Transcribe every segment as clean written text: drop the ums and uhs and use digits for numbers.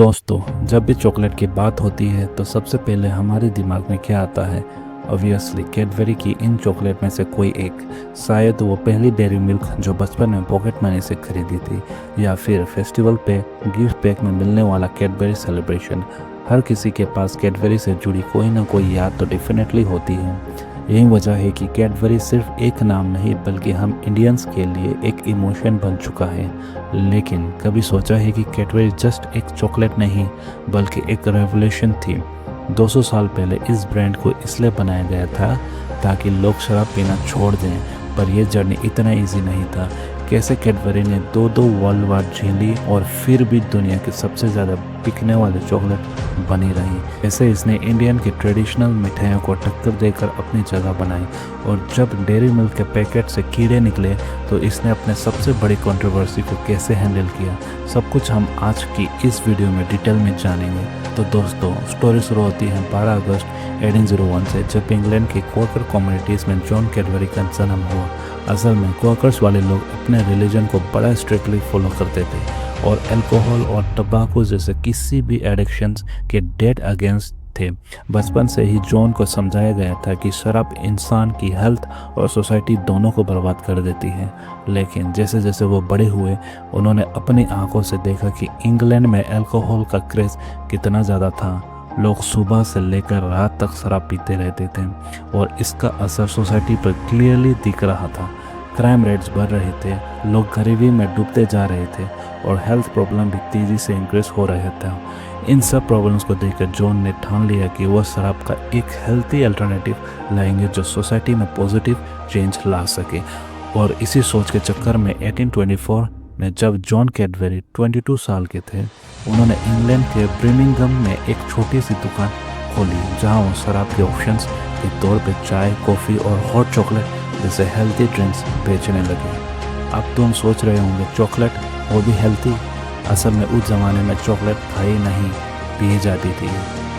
दोस्तों, जब भी चॉकलेट की बात होती है तो सबसे पहले हमारे दिमाग में क्या आता है? ऑब्वियसली कैडबरी की इन चॉकलेट में से कोई एक। शायद वो पहली डेयरी मिल्क जो बचपन में पॉकेट मनी से खरीदी थी, या फिर फेस्टिवल पे गिफ्ट पैक में मिलने वाला कैडबरी सेलिब्रेशन। हर किसी के पास कैडबरी से जुड़ी कोई ना कोई याद तो डेफिनेटली होती है। यही वजह है कि कैडबरी सिर्फ एक नाम नहीं बल्कि हम इंडियंस के लिए एक इमोशन बन चुका है। लेकिन कभी सोचा है कि कैडबरी जस्ट एक चॉकलेट नहीं बल्कि एक रेवोल्यूशन थी। 200 साल पहले इस ब्रांड को इसलिए बनाया गया था ताकि लोग शराब पीना छोड़ दें, पर यह जर्नी इतना इजी नहीं था। कैसे कैडबरी ने दो वर्ल्ड वार झेली और फिर भी दुनिया की सबसे ज़्यादा बिकने वाली चॉकलेट बनी रही। ऐसे इसने इंडियन की ट्रेडिशनल मिठाइयों को टक्कर देकर अपनी जगह बनाई, और जब डेयरी मिल्क के पैकेट से कीड़े निकले तो इसने अपने सबसे बड़ी कंट्रोवर्सी को कैसे हैंडल किया, सब कुछ हम आज की इस वीडियो में डिटेल में जानेंगे। तो दोस्तों, स्टोरी शुरू होती है 12 अगस्त 1801 से, जब इंग्लैंड के क्वाकर कम्युनिटीज़ में जॉन कैडबरी का जन्म हुआ। असल में क्वाकर्स वाले लोग अपने रिलीजन को बड़ा स्ट्रिक्टली फॉलो करते थे और अल्कोहल और टबाको जैसे किसी भी एडिक्शंस के डेड अगेंस्ट थे। बचपन से ही जॉन को समझाया गया था कि शराब इंसान की हेल्थ और सोसाइटी दोनों को बर्बाद कर देती है। लेकिन जैसे जैसे वो बड़े हुए, उन्होंने अपनी आंखों से देखा कि इंग्लैंड में अल्कोहल का क्रेज कितना ज़्यादा था। लोग सुबह से लेकर रात तक शराब पीते रहते थे और इसका असर सोसाइटी पर क्लियरली दिख रहा था। क्राइम रेट्स बढ़ रहे थे, लोग गरीबी में डूबते जा रहे थे और हेल्थ प्रॉब्लम भी तेज़ी से इंक्रीज हो रहे थे। इन सब प्रॉब्लम्स को देखकर जॉन ने ठान लिया कि वह शराब का एक हेल्थी अल्टरनेटिव लाएंगे जो सोसाइटी में पॉजिटिव चेंज ला सके। और इसी सोच के चक्कर में 1824 में जब जॉन कैडबरी 22 साल के थे, उन्होंने इंग्लैंड के ब्रिमिंघम में एक छोटी सी दुकान खोली जहां वो शराब के ऑप्शंस के तौर पे चाय, कॉफ़ी और हॉट चॉकलेट जैसे हेल्थी ड्रिंक्स बेचने लगे। अब तो हम सोच रहे होंगे, चॉकलेट वो भी हेल्थी? असल में उस ज़माने में चॉकलेट खाई नहीं, पी जाती थी।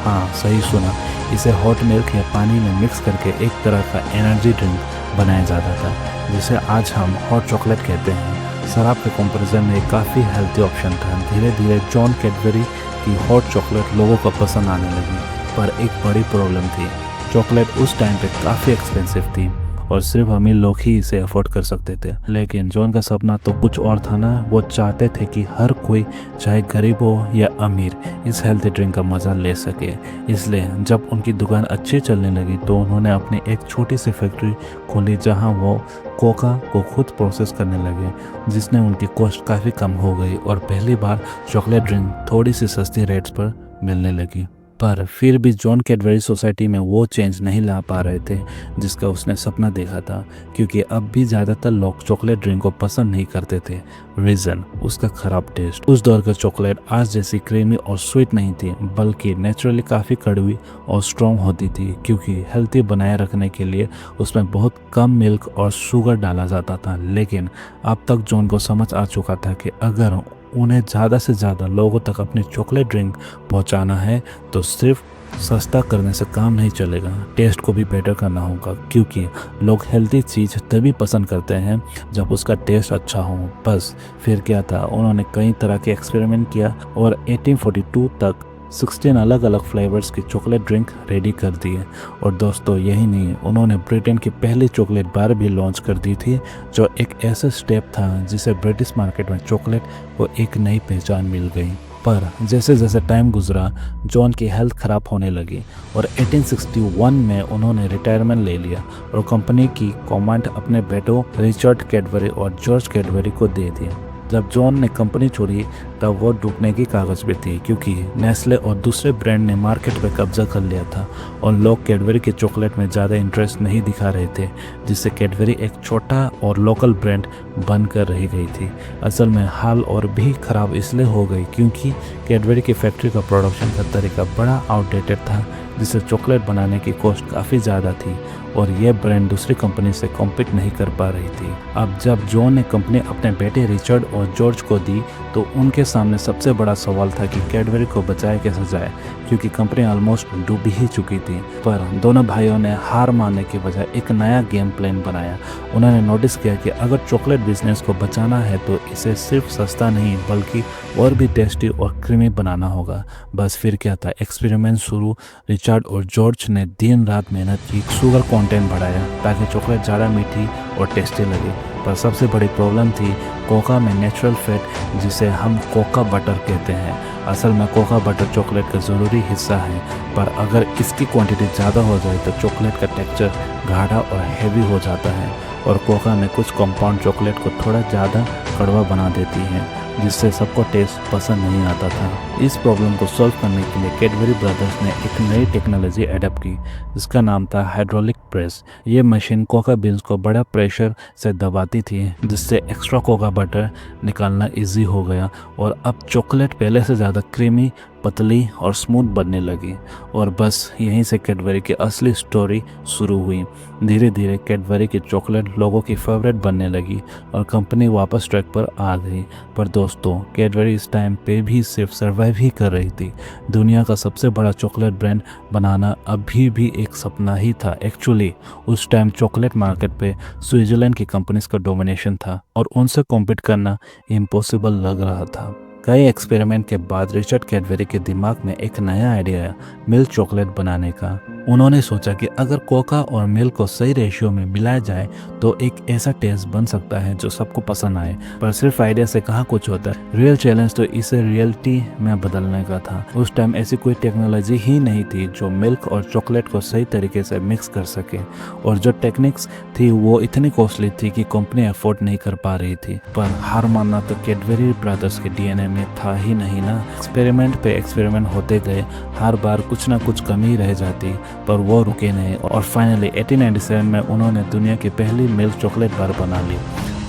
हाँ, सही सुना, इसे हॉट मिल्क या पानी में मिक्स करके एक तरह का एनर्जी ड्रिंक बनाया जाता था, जिसे आज हम हॉट चॉकलेट कहते हैं। शराब के कंपैरिजन में काफ़ी हेल्थी ऑप्शन था। धीरे धीरे जॉन कैडबरी की हॉट चॉकलेट लोगों को पसंद आने लगी, पर एक बड़ी प्रॉब्लम थी। चॉकलेट उस टाइम पे काफ़ी एक्सपेंसिव थी और सिर्फ अमीर लोग ही इसे अफोर्ड कर सकते थे। लेकिन जॉन का सपना तो कुछ और था ना। वो चाहते थे कि हर कोई, चाहे गरीब हो या अमीर, इस हेल्थी ड्रिंक का मज़ा ले सके। इसलिए जब उनकी दुकान अच्छी चलने लगी तो उन्होंने अपनी एक छोटी सी फैक्ट्री खोली जहां वो कोका को खुद प्रोसेस करने लगे, जिसने उनकी कॉस्ट काफ़ी कम हो गई और पहली बार चॉकलेट ड्रिंक थोड़ी सी सस्ती रेट्स पर मिलने लगी। पर फिर भी जॉन कैडबरी सोसाइटी में वो चेंज नहीं ला पा रहे थे जिसका उसने सपना देखा था, क्योंकि अब भी ज़्यादातर लोग चॉकलेट ड्रिंक को पसंद नहीं करते थे। रीज़न उसका ख़राब टेस्ट। उस दौर का चॉकलेट आज जैसी क्रीमी और स्वीट नहीं थी, बल्कि नेचुरली काफ़ी कड़वी और स्ट्रॉन्ग होती थी, क्योंकि हेल्थी बनाए रखने के लिए उसमें बहुत कम मिल्क और शुगर डाला जाता था। लेकिन अब तक जॉन को समझ आ चुका था कि अगर उन्हें ज़्यादा से ज़्यादा लोगों तक अपनी चॉकलेट ड्रिंक पहुंचाना है तो सिर्फ सस्ता करने से काम नहीं चलेगा, टेस्ट को भी बेटर करना होगा, क्योंकि लोग हेल्थी चीज़ तभी पसंद करते हैं जब उसका टेस्ट अच्छा हो। बस फिर क्या था, उन्होंने कई तरह के एक्सपेरिमेंट किया और 1842 तक 16 अलग अलग फ्लेवर्स की चॉकलेट ड्रिंक रेडी कर दिए। और दोस्तों, यही नहीं, उन्होंने ब्रिटेन की पहली चॉकलेट बार भी लॉन्च कर दी थी, जो एक ऐसा स्टेप था जिसे ब्रिटिश मार्केट में चॉकलेट को एक नई पहचान मिल गई। पर जैसे जैसे टाइम गुजरा, जॉन की हेल्थ ख़राब होने लगी और 1861 में उन्होंने रिटायरमेंट ले लिया और कंपनी की कमांड अपने बेटों रिचर्ड कैडबरी और जॉर्ज कैडबरी को दे दी। जब जॉन ने कंपनी छोड़ी तब वो डूबने की कागज़ पे थी, क्योंकि नेस्ले और दूसरे ब्रांड ने मार्केट पे कब्जा कर लिया था और लोग कैडबरी के चॉकलेट में ज़्यादा इंटरेस्ट नहीं दिखा रहे थे, जिससे कैडबरी एक छोटा और लोकल ब्रांड बनकर रह गई थी। असल में हाल और भी ख़राब इसलिए हो गई क्योंकि कैडबरी की फैक्ट्री का प्रोडक्शन का तरीका बड़ा आउटडेटेड था, जिससे चॉकलेट बनाने की कॉस्ट काफ़ी ज़्यादा थी और यह ब्रांड दूसरी कंपनी से कॉम्पीट नहीं कर पा रही थी। अब जब जॉन ने कंपनी अपने बेटे रिचर्ड और जॉर्ज को दी तो उनके सामने सबसे बड़ा सवाल था कि कैडबरी को बचाए कैसे जाए, क्योंकि कंपनी ऑलमोस्ट डूब ही चुकी थी। पर दोनों भाइयों ने हार मानने के बजाय एक नया गेम प्लान बनाया। उन्होंने नोटिस किया कि अगर चॉकलेट बिजनेस को बचाना है तो इसे सिर्फ सस्ता नहीं बल्कि और भी टेस्टी और क्रीमी बनाना होगा। बस फिर क्या था, एक्सपेरिमेंट शुरू। रिचर्ड और जॉर्ज ने दिन रात मेहनत की, शुगर कंटेंट बढ़ाया ताकि चॉकलेट ज़्यादा मीठी और टेस्टी लगे। पर सबसे बड़ी प्रॉब्लम थी कोका में नेचुरल फैट, जिसे हम कोका बटर कहते हैं। असल में कोका बटर चॉकलेट का ज़रूरी हिस्सा है, पर अगर इसकी क्वांटिटी ज़्यादा हो जाए तो चॉकलेट का टेक्सचर गाढ़ा और हैवी हो जाता है, और कोका में कुछ कंपाउंड चॉकलेट को थोड़ा ज़्यादा कड़वा बना देती है, जिससे सबको टेस्ट पसंद नहीं आता था। इस प्रॉब्लम को सॉल्व करने के लिए कैडबरी ब्रदर्स ने एक नई टेक्नोलॉजी एडप्ट की, जिसका नाम था हाइड्रोलिक प्रेस। ये मशीन कोका बीन्स को बड़ा प्रेशर से दबाती थी, जिससे एक्स्ट्रा कोका बटर निकालना इजी हो गया, और अब चॉकलेट पहले से ज़्यादा क्रीमी, पतली और स्मूथ बनने लगी। और बस यहीं से कैडबरी की असली स्टोरी शुरू हुई। धीरे धीरे कैडबरी की चॉकलेट लोगों की फेवरेट बनने लगी और कंपनी वापस ट्रैक पर आ गई। पर दोस्तों, कैडबरी इस टाइम पे भी सिर्फ सर्वाइव ही कर रही थी। दुनिया का सबसे बड़ा चॉकलेट ब्रांड बनाना अभी भी एक सपना ही था। एक्चुअली उस टाइम चॉकलेट मार्केट पे स्विट्जरलैंड की कंपनीज का डोमिनेशन था और उनसे कॉम्पीट करना इम्पॉसिबल लग रहा था। कई एक्सपेरिमेंट के बाद रिचर्ड कैडबरी के दिमाग में एक नया आइडिया आया, मिल्क चॉकलेट बनाने का। उन्होंने सोचा कि अगर कोका और मिल्क को सही रेशियो में मिलाया जाए तो एक ऐसा टेस्ट बन सकता है जो सबको पसंद आए। पर सिर्फ आइडिया से कहाँ कुछ होता है, रियल चैलेंज तो इसे रियलिटी में बदलने का था। उस टाइम ऐसी कोई टेक्नोलॉजी ही नहीं थी जो मिल्क और चॉकलेट को सही तरीके से मिक्स कर सके, और जो टेक्निक्स थी वो इतनी कॉस्टली थी कि कंपनी अफोर्ड नहीं कर पा रही थी। पर हार मानना तो कैडबरी ब्रदर्स के डीएनए में था ही नहीं ना। एक्सपेरिमेंट पे एक्सपेरिमेंट होते गए, हर बार कुछ ना कुछ कमी रह जाती, पर वो रुके नहीं, और फाइनली 1897 में उन्होंने दुनिया की पहली मिल्क चॉकलेट बार बना ली।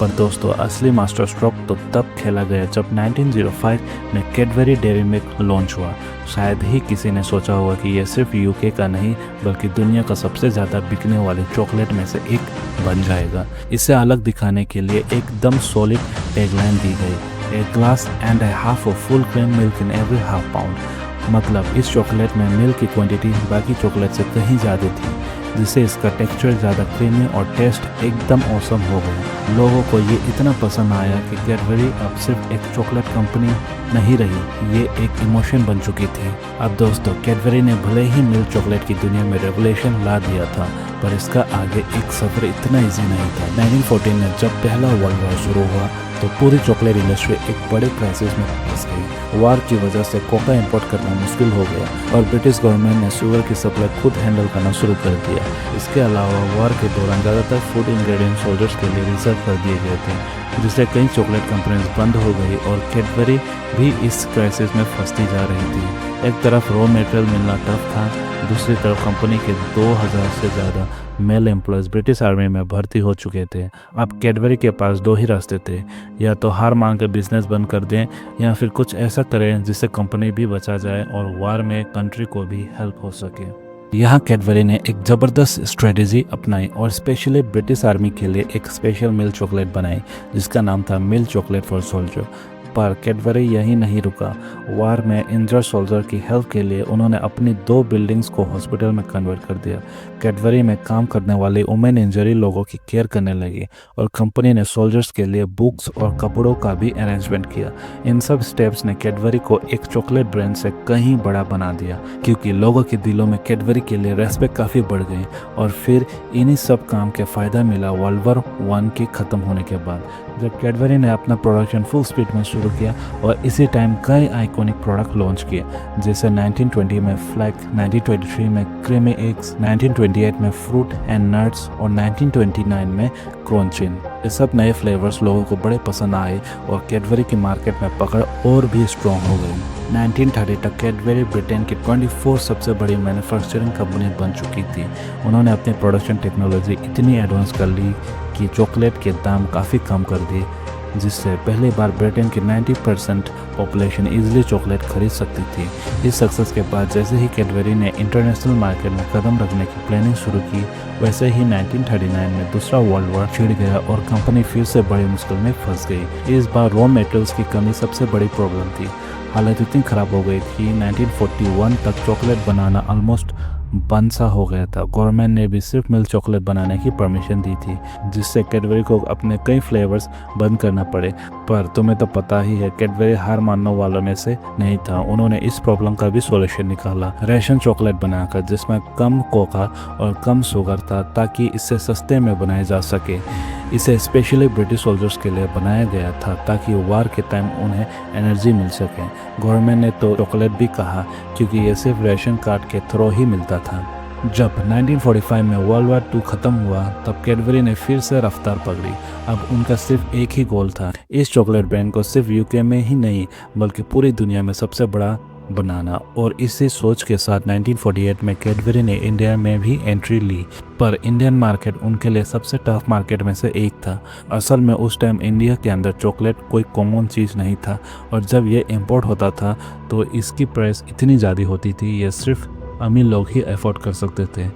पर दोस्तों, असली मास्टर स्ट्रोक तो तब खेला गया जब 1905 में कैडबरी डेयरी मिल्क लॉन्च हुआ। शायद ही किसी ने सोचा होगा कि यह सिर्फ यूके का नहीं बल्कि दुनिया का सबसे ज़्यादा बिकने वाले चॉकलेट में से एक बन जाएगा। इसे अलग दिखाने के लिए एकदम सॉलिड टैगलाइन दी गई, A glass and a half of full cream milk in every half pound। मतलब इस चॉकलेट में मिल्क की क्वांटिटी बाकी चॉकलेट से कहीं ज़्यादा थी, जिससे इसका टेक्सचर ज़्यादा क्रीमी और टेस्ट एकदम औसम हो गया। लोगों को ये इतना पसंद आया कि कैडबरी अब सिर्फ एक चॉकलेट कंपनी नहीं रही, ये एक इमोशन बन चुकी थी। अब दोस्तों, कैडबरी ने भले ही मिल्क चॉकलेट की दुनिया में रेवोल्यूशन ला दिया था, पर इसका आगे एक सफ़र इतना ईजी नहीं था। 1914 में जब पहला वर्ल्ड वॉर शुरू हुआ तो पूरी चॉकलेट इंडस्ट्री एक बड़े क्राइसिस में फंस गई। वार की वजह से कोका इंपोर्ट करना मुश्किल हो गया और ब्रिटिश गवर्नमेंट ने शुगर की सप्लाई खुद हैंडल करना शुरू कर दिया। इसके अलावा वार के दौरान ज़्यादातर फूड इंग्रेडिएंट सोल्जर्स के लिए रिजर्व कर दिए गए थे, जिससे कई चॉकलेट कंपनीज बंद हो गई और कैडबरी भी इस क्राइसिस में फंसती जा रही थी। एक तरफ रॉ मटेरियल मिलना टफ था, दूसरी तरफ कंपनी के 2000 से ज़्यादा मेल एम्प्लॉयज़ ब्रिटिश आर्मी में भर्ती हो चुके थे। अब कैडबरी के पास दो ही रास्ते थे, या तो हार मान कर बिजनेस बंद कर दें या फिर कुछ ऐसा करें जिससे कंपनी भी बचा जाए और वार में कंट्री को भी हेल्प हो सके। यहाँ कैडबरी ने एक ज़बरदस्त स्ट्रेटजी अपनाई और स्पेशली ब्रिटिश आर्मी के लिए एक स्पेशल मिल्क चॉकलेट बनाई, जिसका नाम था मिल्क चॉकलेट फॉर सोल्जर। पर कैडबरी यही नहीं रुका। वार में इंजर्ड सोल्जर की हेल्प के लिए उन्होंने अपनी 2 बिल्डिंग्स को हॉस्पिटल में कन्वर्ट कर दिया। कैडबरी में काम करने वाले वुमेन इंजरी लोगों की केयर करने लगी और कंपनी ने सोल्जर्स के लिए बुक्स और कपड़ों का भी अरेंजमेंट किया। इन सब स्टेप्स ने कैडबरी को एक चॉकलेट ब्रांड से कहीं बड़ा बना दिया, क्योंकि लोगों के दिलों में कैडबरी के लिए रेस्पेक्ट काफ़ी बढ़ गई। और फिर इन्हीं सब काम के फ़ायदा मिला वर्ल्ड वॉर 1 के ख़त्म होने के बाद, जब कैडबरी ने अपना प्रोडक्शन फुल स्पीड में शुरू किया और इसी टाइम कई आइकॉनिक प्रोडक्ट लॉन्च किए, जैसे 1920 में फ्लैग, 1923 में क्रीमी एग्स, 1928 में फ्रूट एंड नट्स और 1929 में क्रंचिन। ये सब नए फ्लेवर्स लोगों को बड़े पसंद आए और कैडबरी की मार्केट में पकड़ और भी स्ट्रॉन्ग हो गई। 1930 तक कैडबरी ब्रिटेन की 24 सबसे बड़ी मैन्युफैक्चरिंग कंपनी बन चुकी थी। उन्होंने अपनी प्रोडक्शन टेक्नोलॉजी इतनी एडवांस कर ली कि चॉकलेट के दाम काफ़ी कम कर दिए। जिससे पहली बार ब्रिटेन की 90% पॉपुलेशन इजीली चॉकलेट खरीद सकती थी। इस सक्सेस के बाद जैसे ही कैडबरी ने इंटरनेशनल मार्केट में कदम रखने की प्लानिंग शुरू की, वैसे ही 1939 में दूसरा वर्ल्ड वॉर छिड़ गया और कंपनी फिर से बड़ी मुश्किल में फंस गई। इस बार रॉ मटेरियल्स की कमी सबसे बड़ी प्रॉब्लम थी। हालत इतनी ख़राब हो गई कि 1941 तक चॉकलेट बनाना ऑलमोस्ट बंद सा हो गया था। गवर्नमेंट ने भी सिर्फ मिल्क चॉकलेट बनाने की परमिशन दी थी, जिससे कैडबरी को अपने कई फ्लेवर्स बंद करना पड़े। पर तुम्हें तो पता ही है, कैडबरी हार मानने वालों में से नहीं था। उन्होंने इस प्रॉब्लम का भी सॉल्यूशन निकाला, रेशन चॉकलेट बनाकर, जिसमें कम कोका और कम शुगर था, ताकि इसे सस्ते में बनाया जा सके। इसे स्पेशली ब्रिटिश सोल्जर्स के लिए बनाया गया था, ताकि वार के टाइम उन्हें एनर्जी मिल सके। गवर्नमेंट ने तो चॉकलेट भी कहा, क्योंकि ये सिर्फ रेशन कार्ड के थ्रू ही मिलता था। जब 1945 में वर्ल्ड वार 2 ख़त्म हुआ, तब कैडबरी ने फिर से रफ्तार पकड़ी। अब उनका सिर्फ एक ही गोल था, इस चॉकलेट ब्रांड को सिर्फ यूके में ही नहीं बल्कि पूरी दुनिया में सबसे बड़ा बनाना। और इसी सोच के साथ 1948 में कैडबरी ने इंडिया में भी एंट्री ली। पर इंडियन मार्केट उनके लिए सबसे टफ मार्केट में से एक था। असल में उस टाइम इंडिया के अंदर चॉकलेट कोई कॉमन चीज़ नहीं था, और जब ये इंपोर्ट होता था तो इसकी प्राइस इतनी ज़्यादा होती थी, ये सिर्फ अमीर लोग ही अफोर्ड कर सकते थे।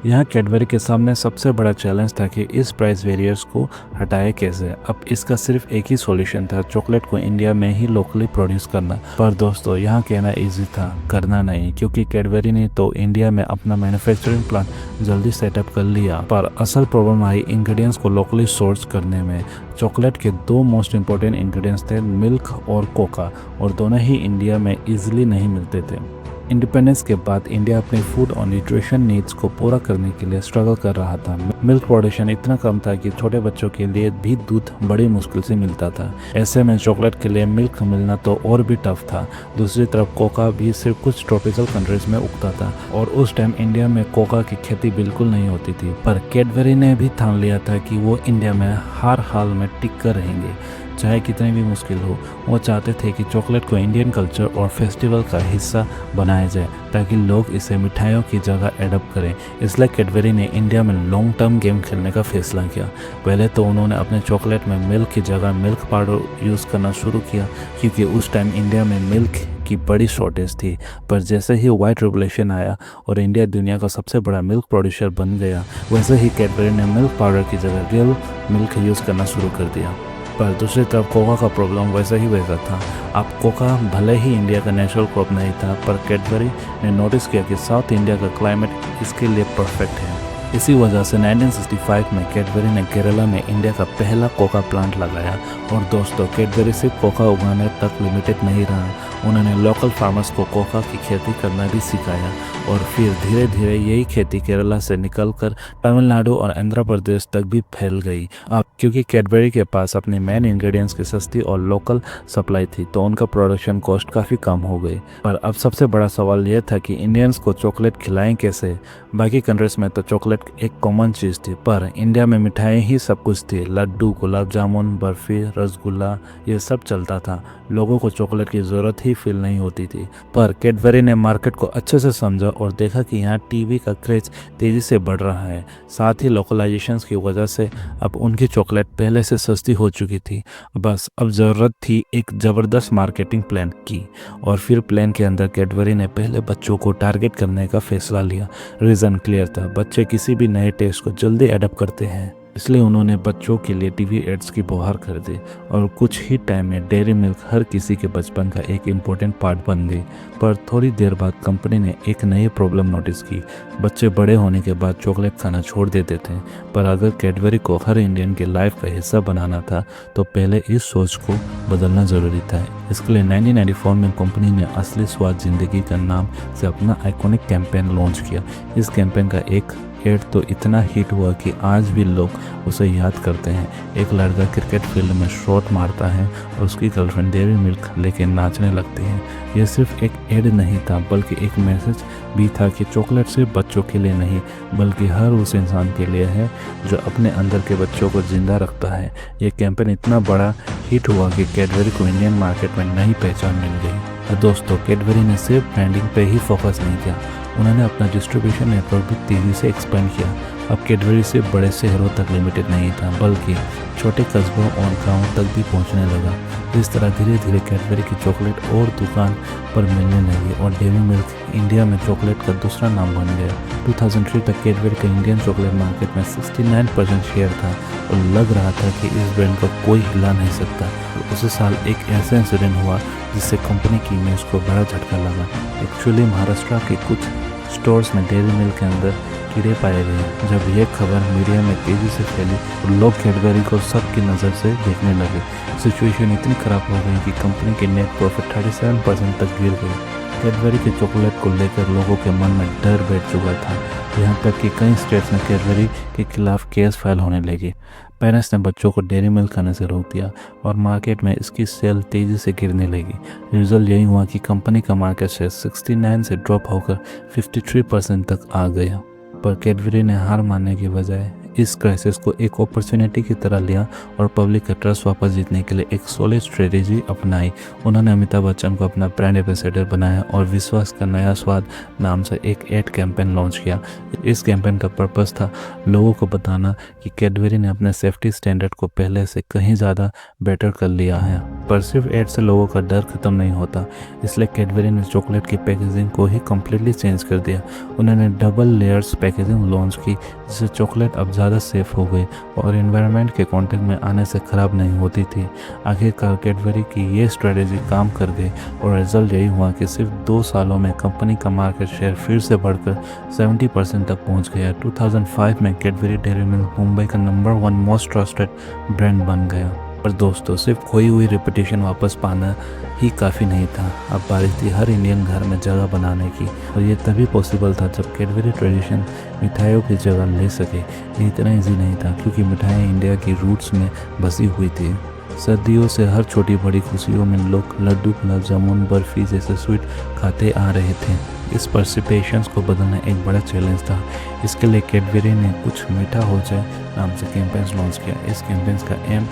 यहाँ कैडबरी के सामने सबसे बड़ा चैलेंज था कि इस प्राइस वेरियर्स को हटाए कैसे। अब इसका सिर्फ एक ही सॉल्यूशन था, चॉकलेट को इंडिया में ही लोकली प्रोड्यूस करना। पर दोस्तों, यहाँ कहना इजी था, करना नहीं, क्योंकि कैडबरी ने तो इंडिया में अपना मैन्युफैक्चरिंग प्लांट जल्दी सेटअप कर लिया। पर असल प्रॉब्लम आई इंग्रेडिएंट्स को लोकली सोर्स करने में। चॉकलेट के 2 मोस्ट इंपॉर्टेंट इंग्रेडिएंट्स थे, मिल्क और कोका, और दोनों ही इंडिया में ईजिली नहीं मिलते थे। इंडिपेंडेंस के बाद इंडिया अपने फूड और न्यूट्रिशन नीड्स को पूरा करने के लिए स्ट्रगल कर रहा था। मिल्क प्रोडक्शन इतना कम था कि छोटे बच्चों के लिए भी दूध बड़ी मुश्किल से मिलता था। ऐसे में चॉकलेट के लिए मिल्क मिलना तो और भी टफ था। दूसरी तरफ कोका भी सिर्फ कुछ ट्रॉपिकल कंट्रीज में उगता था, और उस टाइम इंडिया में कोका की खेती बिल्कुल नहीं होती थी। पर कैडबरी ने भी ठान लिया था कि वो इंडिया में हर हाल में टिक कर रहेंगे, चाहे कितनी भी मुश्किल हो। वो चाहते थे कि चॉकलेट को इंडियन कल्चर और फेस्टिवल का हिस्सा बनाया जाए, ताकि लोग इसे मिठाइयों की जगह एडप्ट करें। इसलिए कैडबरी ने इंडिया में लॉन्ग टर्म गेम खेलने का फैसला किया। पहले तो उन्होंने अपने चॉकलेट में मिल्क की जगह मिल्क पाउडर यूज़ करना शुरू किया, क्योंकि उस टाइम इंडिया में मिल्क की बड़ी शॉर्टेज थी। पर जैसे ही व्हाइट रेवोल्यूशन आया और इंडिया दुनिया का सबसे बड़ा मिल्क प्रोड्यूसर बन गया, वैसे ही कैडबरी ने मिल्क पाउडर की जगह रियल मिल्क यूज़ करना शुरू कर दिया। पर दूसरी तरफ कोका का प्रॉब्लम वैसा ही वैसा था। अब कोका भले ही इंडिया का नेचुरल क्रॉप नहीं था, पर कैडबरी ने नोटिस किया कि साउथ इंडिया का क्लाइमेट इसके लिए परफेक्ट है। इसी वजह से 1965 में कैडबरी ने केरला में इंडिया का पहला कोका प्लांट लगाया। और दोस्तों, कैडबरी सिर्फ कोका उगाने तक लिमिटेड नहीं रहा, उन्होंने लोकल फार्मर्स को कोका की खेती करना भी सिखाया। और फिर धीरे धीरे यही खेती केरला से निकलकर तमिलनाडु और आंध्र प्रदेश तक भी फैल गई। अब क्योंकि कैडबरी के पास अपने मेन इंग्रेडिएंट्स की सस्ती और लोकल सप्लाई थी, तो उनका प्रोडक्शन कॉस्ट काफ़ी कम हो गई। पर अब सबसे बड़ा सवाल यह था कि इंडियंस को चॉकलेट खिलाएं कैसे। बाकी कंट्रीज में तो चॉकलेट एक कॉमन चीज़ थी, पर इंडिया में मिठाई ही सब कुछ थी। लड्डू, गुलाब जामुन, बर्फ़ी, रसगुल्ला, ये सब चलता था। लोगों को चॉकलेट की ज़रूरत ही फील नहीं होती थी। पर कैडबरी ने मार्केट को अच्छे से समझा और देखा कि यहाँ टीवी का क्रेज तेज़ी से बढ़ रहा है। साथ ही लोकलाइजेशंस की वजह से अब उनकी चॉकलेट पहले से सस्ती हो चुकी थी। बस अब ज़रूरत थी एक ज़बरदस्त मार्केटिंग प्लान की। और फिर प्लान के अंदर कैडबरी ने पहले बच्चों को टारगेट करने का फैसला लिया। रीज़न क्लियर था, बच्चे किसी भी नए टेस्ट को जल्दी अडॉप्ट करते हैं, इसलिए उन्होंने बच्चों के लिए टीवी एड्स की बहार कर दी। और कुछ ही टाइम में डेयरी मिल्क हर किसी के बचपन का एक इम्पोर्टेंट पार्ट बन गई। पर थोड़ी देर बाद कंपनी ने एक नई प्रॉब्लम नोटिस की। बच्चे बड़े होने के बाद चॉकलेट खाना छोड़ देते थे। पर अगर कैडबरी को हर इंडियन के लाइफ का हिस्सा बनाना था, तो पहले इस सोच को बदलना ज़रूरी था। इसके लिए 1994 में कंपनी ने असली स्वाद ज़िंदगी का नाम से अपना आइकॉनिक कैंपेन लॉन्च किया। इस कैंपेन का एक एड तो इतना हिट हुआ कि आज भी लोग उसे याद करते हैं। एक लड़का क्रिकेट फील्ड में शॉट मारता है और उसकी गर्लफ्रेंड डेयरी मिल्क लेके नाचने लगती है। यह सिर्फ एक एड नहीं था, बल्कि एक मैसेज भी था कि चॉकलेट सिर्फ बच्चों के लिए नहीं, बल्कि हर उस इंसान के लिए है जो अपने अंदर के बच्चों को जिंदा रखता है। ये कैंपेन इतना बड़ा हिट हुआ कि कैडबरी को इंडियन मार्केट में नई पहचान मिल गई। और दोस्तों कैडबरी ने सिर्फ ब्रांडिंग पे ही फोकस नहीं किया, उन्होंने अपना डिस्ट्रीब्यूशन नेटवर्क भी तेज़ी से एक्सपेंड किया। अब कैडबरी सिर्फ बड़े शहरों तक लिमिटेड नहीं था, बल्कि छोटे कस्बों और गांवों तक भी पहुंचने लगा। इस तरह धीरे धीरे कैडबरी की चॉकलेट और दुकान पर मिलने लगी और डेयरी मिल्क इंडिया में चॉकलेट का दूसरा नाम बन गया। 2003 तक कैडबरी का इंडियन चॉकलेट मार्केट में 69% शेयर था और लग रहा था कि इस ब्रांड को कोई हिला नहीं सकता। उसी साल एक ऐसा इंसिडेंट हुआ जिससे कंपनी की इमेज को बड़ा झटका लगा। एक्चुअली महाराष्ट्र के कुछ स्टोर्स में डेयरी मिल्क के अंदर कीड़े पाए गए। जब यह खबर मीडिया में तेज़ी से फैली तो लोग कैडबरी को सबकी नज़र से देखने लगे। सिचुएशन इतनी ख़राब हो गई कि कंपनी की नेट प्रॉफिट 37% तक गिर गई। कैडबरी के चॉकलेट को लेकर लोगों के मन में डर बैठ चुका था, यहाँ तक कि कई स्टेट्स में कैडबरी के खिलाफ केस फाइल होने लगे। पेरेंट्स ने बच्चों को डेयरी मिल्क खाने से रोक दिया और मार्केट में इसकी सेल तेज़ी से गिरने लगी। रिजल्ट यही हुआ कि कंपनी का मार्केट शेयर 69 से ड्रॉप होकर 53% तक आ गया। पर कैडबरी ने हार मानने की बजाय इस क्राइसिस को एक अपॉर्चुनिटी की तरह लिया और पब्लिक का ट्रस्ट वापस जीतने के लिए एक सॉलिड स्ट्रेटेजी अपनाई। उन्होंने अमिताभ बच्चन को अपना ब्रांड एम्बेसडर बनाया और विश्वास का नया स्वाद नाम से एक एड कैंपेन लॉन्च किया। इस कैंपेन का पर्पस था लोगों को बताना कि कैडबरी ने अपने सेफ्टी स्टैंडर्ड को पहले से कहीं ज़्यादा बेटर कर लिया है। पर सिर्फ एड से लोगों का डर खत्म नहीं होता, इसलिए कैडबरी ने चॉकलेट की पैकेजिंग को ही कम्प्लीटली चेंज कर दिया। उन्होंने डबल लेयर्स पैकेजिंग लॉन्च की, जिससे चॉकलेट अब ज़्यादा सेफ हो गई और एनवायरनमेंट के कांटेक्ट में आने से ख़राब नहीं होती थी। आखिरकार कैडबरी की ये स्ट्रेटेजी काम कर गई और रिजल्ट यही हुआ कि सिर्फ 2 सालों में कंपनी का मार्केट शेयर फिर से बढ़कर 70% तक पहुंच गया। 2005 में कैडबरी डेयरी मिल्क मुंबई का नंबर 1 मोस्ट ट्रस्टेड ब्रांड बन गया। पर दोस्तों सिर्फ खोई हुई रेपुटेशन वापस पाना ही काफ़ी नहीं था, अब बारी थी हर इंडियन घर में जगह बनाने की। और ये तभी पॉसिबल था जब कैडबरी ट्रेडिशन मिठाइयों की जगह ले सके। ये इतना ईजी नहीं था क्योंकि मिठाइयाँ इंडिया की रूट्स में बसी हुई थी। सदियों से हर छोटी बड़ी खुशियों में लोग लड्डू, गुलाब जामुन, बर्फ़ी जैसे स्वीट खाते आ रहे थे। इस परसिपेशंस को बदलना एक बड़ा चैलेंज था। इसके लिए कैडबरी ने कुछ मीठा हो जाए नाम से कैंपेन्स लॉन्च किया। इस कैंपेन्स का एम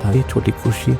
था ही छोटी खुशी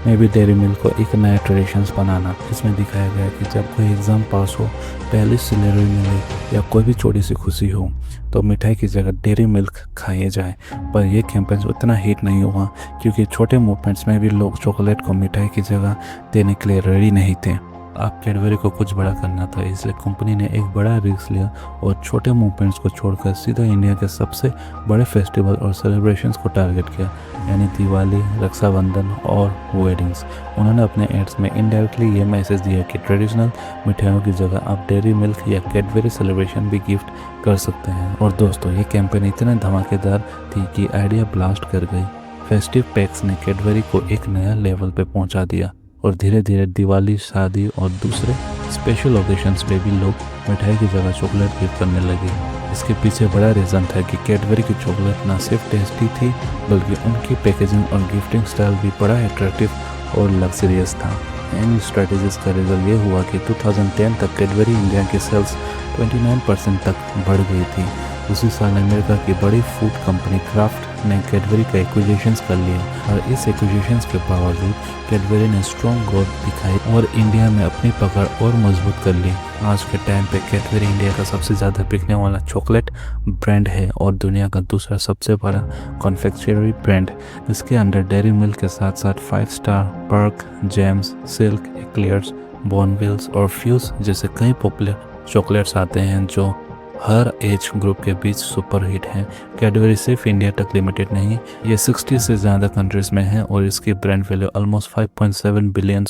में भी डेयरी मिल्क को एक नया ट्रेडिशंस बनाना। इसमें दिखाया गया कि जब कोई एग्ज़ाम पास हो, पहली सैलरी मिले या कोई भी छोटी सी खुशी हो तो मिठाई की जगह डेयरी मिल्क खाए जाए। पर यह कैंपेन उतना हिट नहीं हुआ क्योंकि छोटे मूवमेंट्स में भी लोग चॉकलेट को मिठाई की जगह देने के लिए रेडी नहीं थे। अब कैडबरी को कुछ बड़ा करना था, इसलिए कंपनी ने एक बड़ा रिस्क लिया और छोटे मूवमेंट्स को छोड़कर सीधा इंडिया के सबसे बड़े फेस्टिवल और सेलिब्रेशंस को टारगेट किया, यानी दिवाली, रक्षाबंधन और वेडिंग्स। उन्होंने अपने एड्स में इनडायरेक्टली ये मैसेज दिया कि ट्रेडिशनल मिठाइयों की जगह आप डेयरी मिल्क या कैडबरी सेलिब्रेशन भी गिफ्ट कर सकते हैं। और दोस्तों ये कैंपेन इतना धमाकेदार थी कि आइडिया ब्लास्ट कर गई। फेस्टिव पैक्स ने कैडबरी को एक नया लेवल पे पहुंचा दिया और धीरे धीरे दिवाली, शादी और दूसरे स्पेशल ओकेशंस पे भी लोग मिठाई की जगह चॉकलेट गिफ्ट करने लगे। इसके पीछे बड़ा रीज़न था कि कैडबरी की चॉकलेट ना सिर्फ टेस्टी थी बल्कि उनकी पैकेजिंग और गिफ्टिंग स्टाइल भी बड़ा अट्रैक्टिव और लग्जरियस था। इन स्ट्रेटेजीज का रिजल्ट ये हुआ कि 2010 तक कैडबरी इंडिया की सेल्स 29% तक बढ़ गई थी। उसी साल अमेरिका की बड़ी फूड कंपनी क्राफ्ट ने कैडबरी का एक्विजिशंस कर लिया और इस एक्विजिशंस के बावजूद कैडबरी ने स्ट्रॉन्ग ग्रोथ दिखाई और इंडिया में अपनी पकड़ और मजबूत कर ली। आज के टाइम पे कैडबरी इंडिया का सबसे ज़्यादा बिकने वाला चॉकलेट ब्रांड है और दुनिया का दूसरा सबसे बड़ा कॉन्फेक्शनरी ब्रांड। इसके अंडर डेयरी मिल्क के साथ साथ 5 Star, Perk, Gems, Silk, Eclairs, Bournvilles और फ्यूज जैसे कई पॉपुलर चॉकलेट्स आते हैं जो हर एज ग्रुप के बीच सुपर हिट है। कैडबरी सिर्फ इंडिया तक लिमिटेड नहीं, ये 60 से ज़्यादा कंट्रीज़ में है और इसकी ब्रांड वैल्यू ऑलमोस्ट $5.7 बिलियन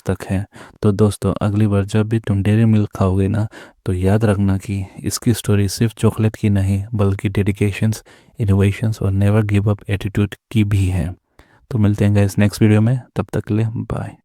तक है। तो दोस्तों अगली बार जब भी तुम डेयरी मिल्क खाओगे ना तो याद रखना कि इसकी स्टोरी सिर्फ चॉकलेट की नहीं बल्कि डेडिकेशंस, इनोवेशंस और नेवर गिव अप एटीट्यूड की भी है। तो मिलते हैं गाइस नेक्स्ट वीडियो में, तब तक के लिए बाय।